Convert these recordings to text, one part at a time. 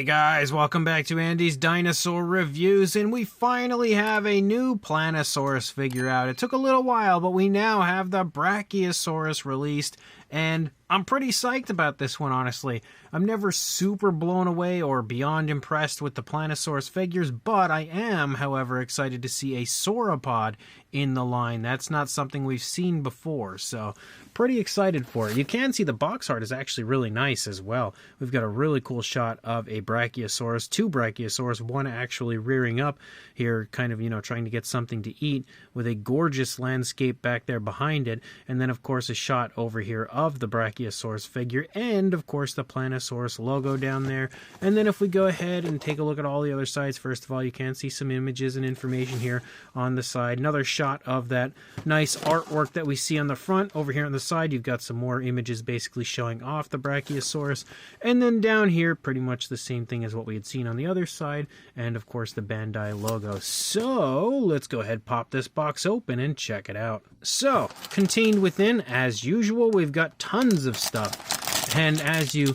Hey guys, welcome back to Andy's Dinosaur Reviews, and we finally have a new Plannosaurus figure out. It took a little while, but we now have the Brachiosaurus released, and I'm pretty psyched about this one, honestly. I'm never super blown away or beyond impressed with the Plannosaurus figures, but I am, however, excited to see a sauropod in the line. That's not something we've seen before, so pretty excited for it. You can see the box art is actually really nice as well. We've got a really cool shot of a Brachiosaurus, two Brachiosaurus, one actually rearing up here, kind of, trying to get something to eat, with a gorgeous landscape back there behind it, and then, of course, a shot over here of the Brachiosaurus figure, and, of course, the Plannosaurus logo down there. And then if we go ahead and take a look at all the other sides, first of all, you can see some images and information here on the side. Another shot of that nice artwork that we see on the front. Over here on the side, you've got some more images basically showing off the Brachiosaurus. And then down here, pretty much the same thing as what we had seen on the other side, and, of course, the Bandai logo. So, let's go ahead, pop this box open, and check it out. So, contained within, as usual, we've got tons of stuff. And as you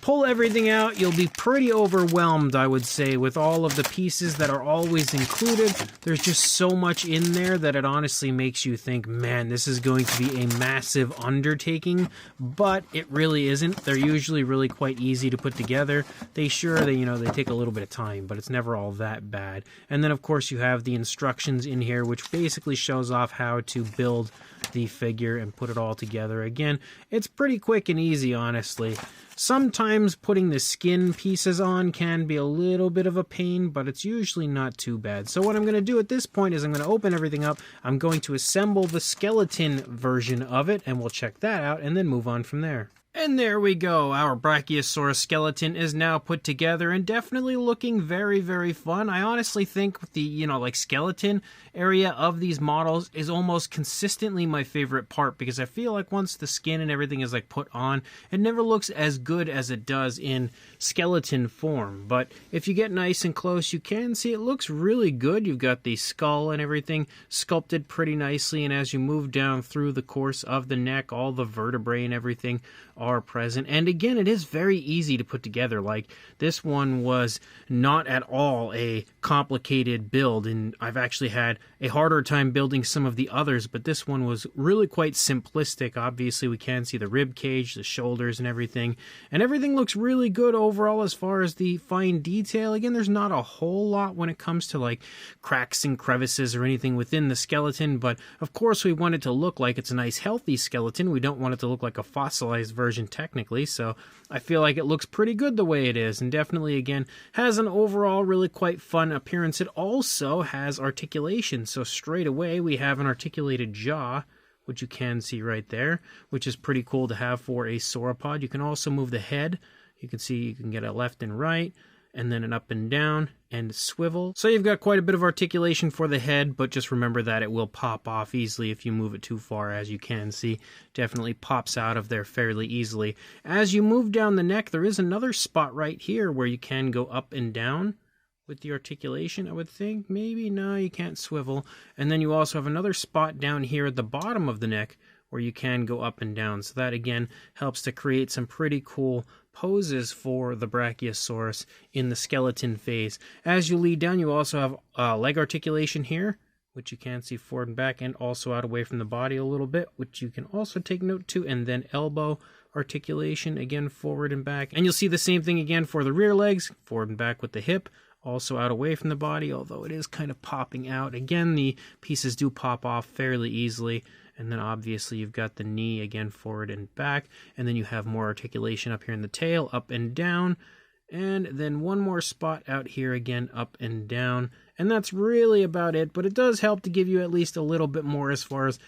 pull everything out, you'll be pretty overwhelmed, I would say, with all of the pieces that are always included. There's just so much in there that it honestly makes you think, man, this is going to be a massive undertaking, but it really isn't. They're usually really quite easy to put together. They take a little bit of time, but it's never all that bad. And then, of course, you have the instructions in here, which basically shows off how to build the figure and put it all together. Again, it's pretty quick and easy, honestly. Sometimes putting the skin pieces on can be a little bit of a pain, but it's usually not too bad. So what I'm going to do at this point is I'm going to open everything up. I'm going to assemble the skeleton version of it, and we'll check that out and then move on from there. And there we go. Our Brachiosaurus skeleton is now put together and definitely looking very, very fun. I honestly think the, skeleton area of these models is almost consistently my favorite part, because I feel like once the skin and everything is put on, it never looks as good as it does in skeleton form. But if you get nice and close, you can see it looks really good. You've got the skull and everything sculpted pretty nicely, and as you move down through the course of the neck, all the vertebrae and everything are present. And again, it is very easy to put together. This one was not at all a complicated build, and I've actually had a harder time building some of the others, but this one was really quite simplistic. Obviously, we can see the rib cage, the shoulders, and everything looks really good overall as far as the fine detail. Again, there's not a whole lot when it comes to cracks and crevices or anything within the skeleton, but of course we want it to look like it's a nice healthy skeleton. We don't want it to look like a fossilized version technically, so I feel like it looks pretty good the way it is, and definitely, again, has an overall really quite fun appearance. It also has articulation, so straight away we have an articulated jaw, which you can see right there, which is pretty cool to have for a sauropod. You can also move the head. You can see you can get a left and right, and then an up and down, and swivel. So you've got quite a bit of articulation for the head, but just remember that it will pop off easily if you move it too far, as you can see. Definitely pops out of there fairly easily. As you move down the neck, there is another spot right here where you can go up and down with the articulation, I would think. Maybe, no, you can't swivel. And then you also have another spot down here at the bottom of the neck where you can go up and down. So that, again, helps to create some pretty cool poses for the Brachiosaurus in the skeleton phase. As you lead down, you also have leg articulation here, which you can see forward and back, and also out away from the body a little bit, which you can also take note to, and then elbow articulation, again, forward and back. And you'll see the same thing again for the rear legs, forward and back with the hip, also out away from the body, although it is kind of popping out. Again, the pieces do pop off fairly easily. And then obviously you've got the knee, again, forward and back. And then you have more articulation up here in the tail, up and down. And then one more spot out here, again, up and down. And that's really about it. But it does help to give you at least a little bit more as far as,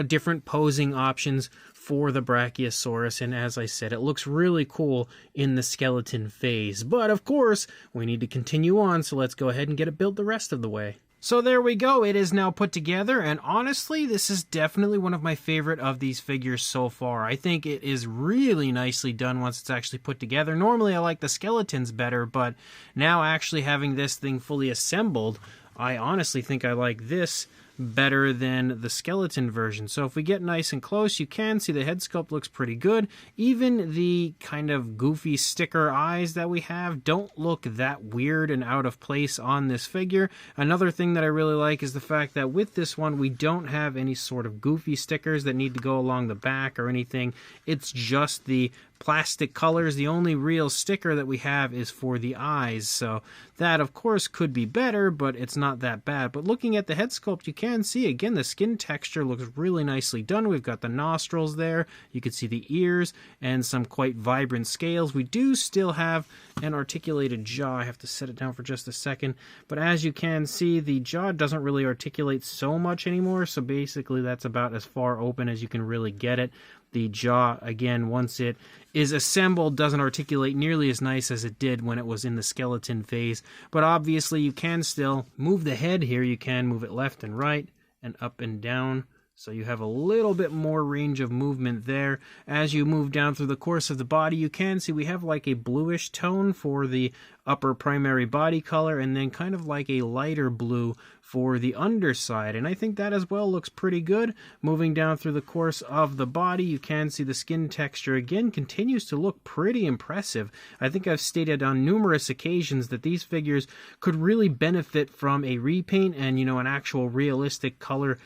different posing options for the Brachiosaurus. And as I said, it looks really cool in the skeleton phase. But of course, we need to continue on. So let's go ahead and get it built the rest of the way. So there we go, it is now put together, and honestly, this is definitely one of my favorite of these figures so far. I think it is really nicely done once it's actually put together. Normally I like the skeletons better, but now actually having this thing fully assembled, I honestly think I like this better than the skeleton version. So if we get nice and close, you can see the head sculpt looks pretty good. Even the kind of goofy sticker eyes that we have don't look that weird and out of place on this figure. Another thing that I really like is the fact that with this one, we don't have any sort of goofy stickers that need to go along the back or anything. It's just the plastic colors. The only real sticker that we have is for the eyes, so that of course could be better, but it's not that bad. But looking at the head sculpt, you can see again the skin texture looks really nicely done. We've got the nostrils there, you can see the ears and some quite vibrant scales. We do still have an articulated jaw. I have to set it down for just a second, but as you can see, the jaw doesn't really articulate so much anymore, so basically that's about as far open as you can really get it. The jaw, again, once it is assembled, doesn't articulate nearly as nice as it did when it was in the skeleton phase. But obviously, you can still move the head here. You can move it left and right and up and down. So you have a little bit more range of movement there. As you move down through the course of the body, you can see we have like a bluish tone for the upper primary body color, and then kind of like a lighter blue for the underside. And I think that as well looks pretty good. Moving down through the course of the body, you can see the skin texture again continues to look pretty impressive. I think I've stated on numerous occasions that these figures could really benefit from a repaint and, you know, an actual realistic color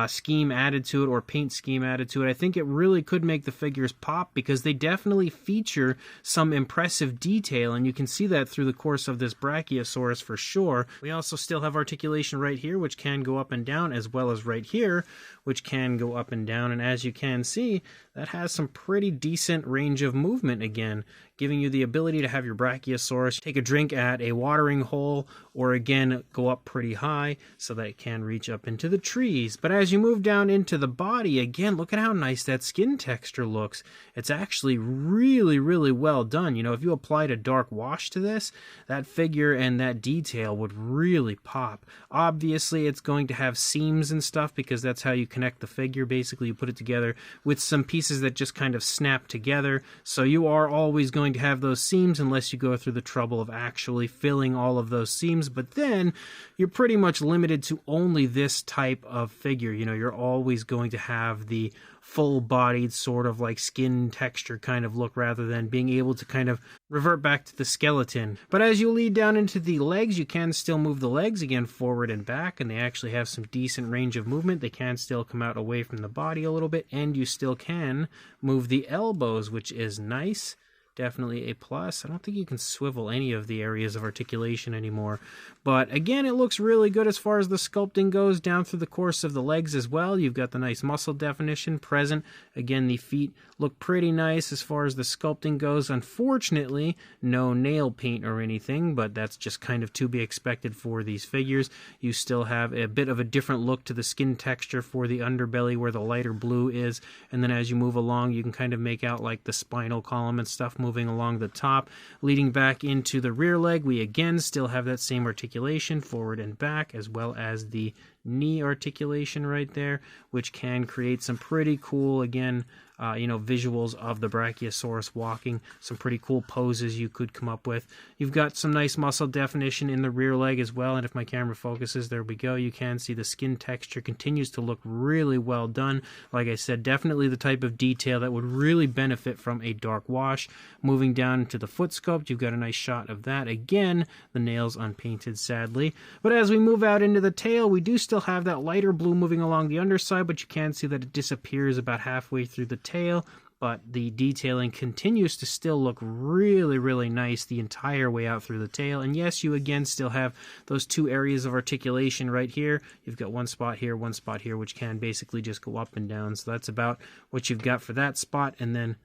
scheme added to it, or paint scheme added to it. I think it really could make the figures pop, because they definitely feature some impressive detail, and you can see that through the course of this Brachiosaurus for sure. We also still have articulation right here, which can go up and down, as well as right here, which can go up and down. And as you can see, that has some pretty decent range of movement again, giving you the ability to have your Brachiosaurus take a drink at a watering hole, or again go up pretty high so that it can reach up into the trees. But as you move down into the body, again, look at how nice that skin texture looks. It's actually really, really well done. You know, if you applied a dark wash to this, that figure and that detail would really pop. Obviously, it's going to have seams and stuff, because that's how you connect the figure. Basically, you put it together with some pieces that just kind of snap together. So you are always going to have those seams unless you go through the trouble of actually filling all of those seams. But then you're pretty much limited to only this type of figure. You know, you're always going to have the full-bodied sort of like skin texture kind of look, rather than being able to kind of revert back to the skeleton. But as you lead down into the legs, you can still move the legs again forward and back, and they actually have some decent range of movement. They can still come out away from the body a little bit, and you still can move the elbows, which is nice. Definitely a plus. I don't think you can swivel any of the areas of articulation anymore. But again, it looks really good as far as the sculpting goes down through the course of the legs as well. You've got the nice muscle definition present. Again, the feet look pretty nice as far as the sculpting goes. Unfortunately, no nail paint or anything, but that's just kind of to be expected for these figures. You still have a bit of a different look to the skin texture for the underbelly, where the lighter blue is. And then as you move along, you can kind of make out like the spinal column and stuff moving along the top. Leading back into the rear leg, we again still have that same articulation forward and back, as well as the knee articulation right there, which can create some pretty cool, again, visuals of the Brachiosaurus walking. Some pretty cool poses you could come up with. You've got some nice muscle definition in the rear leg as well, and if my camera focuses, there we go. You can see the skin texture continues to look really well done. Like I said, definitely the type of detail that would really benefit from a dark wash. Moving down to the foot sculpt, you've got a nice shot of that. Again, the nails unpainted, sadly. But as we move out into the tail, we do still have that lighter blue moving along the underside, but you can see that it disappears about halfway through the tail. But the detailing continues to still look really, really nice the entire way out through the tail. And yes, you again still have those two areas of articulation right here. You've got one spot here, which can basically just go up and down. So that's about what you've got for that spot, and then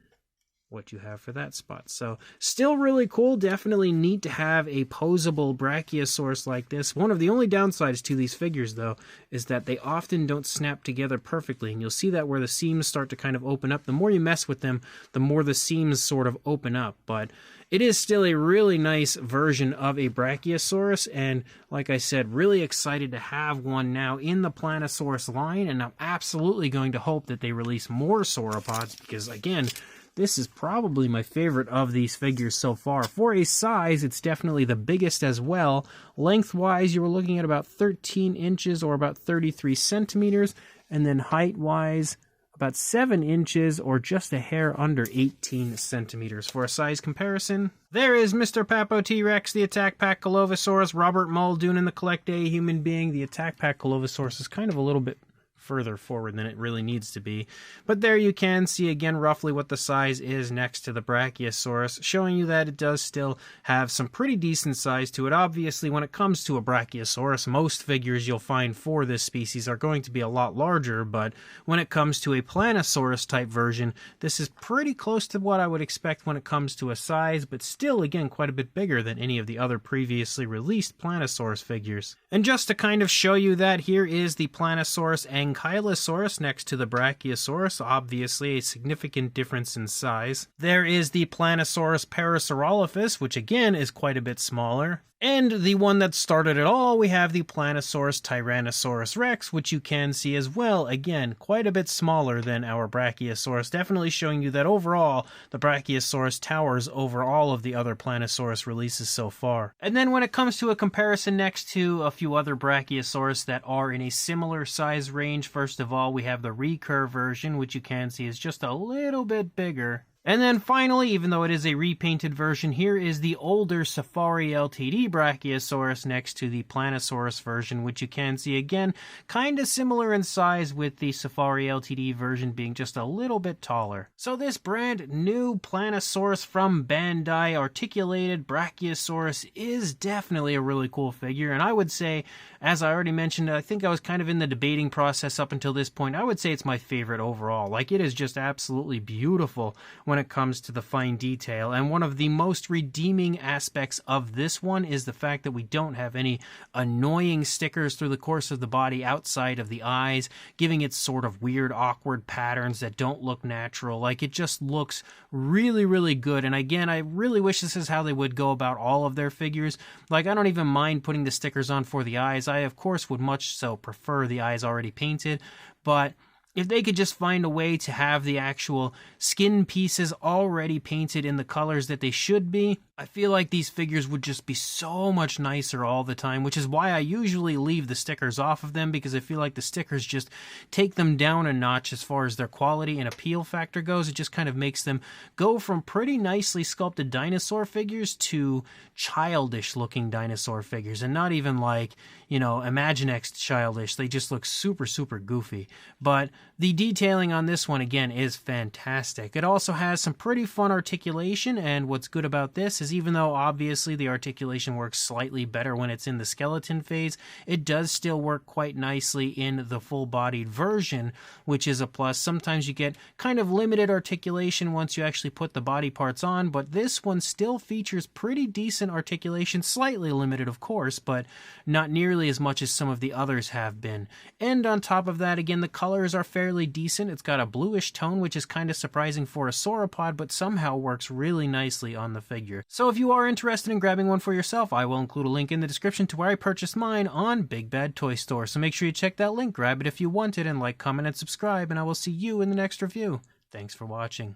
what you have for that spot. So still really cool. Definitely neat to have a posable Brachiosaurus like this. One of the only downsides to these figures, though, is that they often don't snap together perfectly, and you'll see that where the seams start to kind of open up. The more you mess with them, the more the seams sort of open up. But it is still a really nice version of a Brachiosaurus, and like I said, really excited to have one now in the Plannosaurus line, and I'm absolutely going to hope that they release more sauropods, because again, this is probably my favorite of these figures so far. For a size, it's definitely the biggest as well. Lengthwise, you were looking at about 13 inches or about 33 centimeters. And then height-wise, about 7 inches or just a hair under 18 centimeters. For a size comparison, there is Mr. Papo T-Rex, the Attack Pack Colovosaurus, Robert Muldoon, and the Collect A Human Being. The Attack Pack Colovosaurus is kind of a little bit further forward than it really needs to be. But there you can see again roughly what the size is next to the Brachiosaurus, showing you that it does still have some pretty decent size to it. Obviously, when it comes to a Brachiosaurus, most figures you'll find for this species are going to be a lot larger, but when it comes to a Plannosaurus type version, this is pretty close to what I would expect when it comes to a size, but still, again, quite a bit bigger than any of the other previously released Plannosaurus figures. And just to kind of show you that, here is the Plannosaurus Ankylosaurus next to the Brachiosaurus, obviously a significant difference in size. There is the Plannosaurus Parasaurolophus, which again is quite a bit smaller. And the one that started it all, we have the Plannosaurus Tyrannosaurus Rex, which you can see as well, again, quite a bit smaller than our Brachiosaurus, definitely showing you that overall, the Brachiosaurus towers over all of the other Plannosaurus releases so far. And then when it comes to a comparison next to a few other Brachiosaurus that are in a similar size range, first of all, we have the recurve version, which you can see is just a little bit bigger. And then finally, even though it is a repainted version, here is the older Safari Ltd Brachiosaurus next to the Plannosaurus version, which you can see again, kind of similar in size with the Safari Ltd version being just a little bit taller. So this brand new Plannosaurus from Bandai Articulated Brachiosaurus is definitely a really cool figure, and I would say, as I already mentioned, I think I was kind of in the debating process up until this point, I would say it's my favorite overall. Like, it is just absolutely beautiful when it comes to the fine detail, and one of the most redeeming aspects of this one is the fact that we don't have any annoying stickers through the course of the body outside of the eyes, giving it sort of weird, awkward patterns that don't look natural. Like, it just looks really, really good, and again, I really wish this is how they would go about all of their figures. Like, I don't even mind putting the stickers on for the eyes. I, of course, would much so prefer the eyes already painted, but if they could just find a way to have the actual skin pieces already painted in the colors that they should be, I feel like these figures would just be so much nicer all the time, which is why I usually leave the stickers off of them, because I feel like the stickers just take them down a notch as far as their quality and appeal factor goes. It just kind of makes them go from pretty nicely sculpted dinosaur figures to childish looking dinosaur figures, and not even like, you know, Imaginext childish. They just look super, super goofy. But the detailing on this one, again, is fantastic. It also has some pretty fun articulation, and what's good about this is even though obviously the articulation works slightly better when it's in the skeleton phase, it does still work quite nicely in the full-bodied version, which is a plus. Sometimes you get kind of limited articulation once you actually put the body parts on, but this one still features pretty decent articulation, slightly limited of course, but not nearly as much as some of the others have been. And on top of that, again, the colors are fairly decent. It's got a bluish tone, which is kind of surprising for a sauropod, but somehow works really nicely on the figure. So if you are interested in grabbing one for yourself, I will include a link in the description to where I purchased mine on Big Bad Toy Store. So make sure you check that link, grab it if you want it, and like, comment, and subscribe, and I will see you in the next review. Thanks for watching.